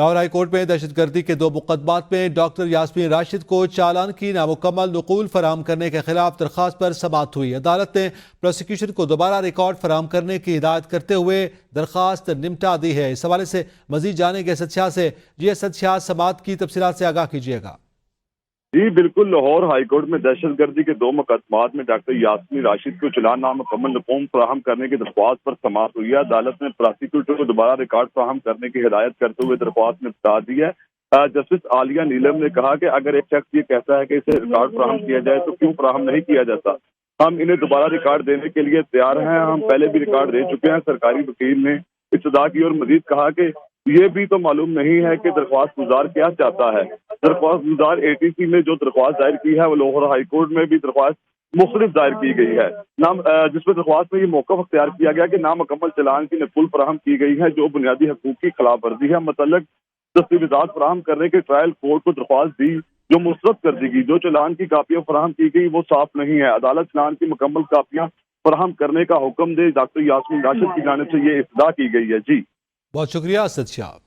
Lahore high court میں دہشت گردی کے 2 مقدمات میں ڈاکٹر یاسمین راشد کو چالان کی نامکمل نقول فراہم کرنے کے خلاف درخواست پر سماعت ہوئی۔ عدالت نے پروسیکیوشن کو دوبارہ ریکارڈ فراہم کرنے کی ہدایت کرتے ہوئے درخواست نمٹا دی ہے۔ اس حوالے سے مزید جانیں گے اسد شاہ سے۔ جی اسد شاہ، سماعت کی تفصیلات سے آگاہ کیجیے گا۔ جی بالکل، لاہور ہائی کورٹ میں دہشت گردی کے 2 مقدمات میں ڈاکٹر یاسمین راشد کو چالان نامکمل نقول فراہم کرنے کی درخواست پر سماعت ہوئی ہے۔ عدالت نے پروسیکیوٹر کو دوبارہ ریکارڈ فراہم کرنے کی ہدایت کرتے ہوئے درخواست نمٹا دی ہے۔ جسٹس عالیہ نیلم نے کہا کہ اگر ایک شخص یہ کہتا ہے کہ اسے ریکارڈ فراہم کیا جائے تو کیوں فراہم نہیں کیا جاتا؟ ہم انہیں دوبارہ ریکارڈ دینے کے لیے تیار ہیں، ہم پہلے بھی ریکارڈ دے چکے ہیں۔ سرکاری وکیل نے ابتدا کی اور مزید کہا کہ یہ بھی تو معلوم نہیں ہے کہ درخواست گزار کیا چاہتا ہے۔ درخواست گزار ATC میں جو درخواست دائر کی ہے وہ لاہور ہائی کورٹ میں بھی درخواست مختلف دائر کی گئی ہے، جس میں درخواست میں یہ موقف اختیار کیا گیا کہ نامکمل چالان کی نقل فراہم کی گئی ہے جو بنیادی حقوق کی خلاف ورزی ہے۔ متعلق دستاویزات فراہم کرنے کے ٹرائل کورٹ کو درخواست دی جو مسترد کر دی گئی۔ جو چالان کی کاپیاں فراہم کی گئی وہ صاف نہیں ہے۔ عدالت چالان کی مکمل کاپیاں فراہم کرنے کا حکم دے۔ ڈاکٹر یاسمین راشد کی جانب سے یہ اصلاح کی گئی ہے۔ جی بہت شکریہ اسد شاہ۔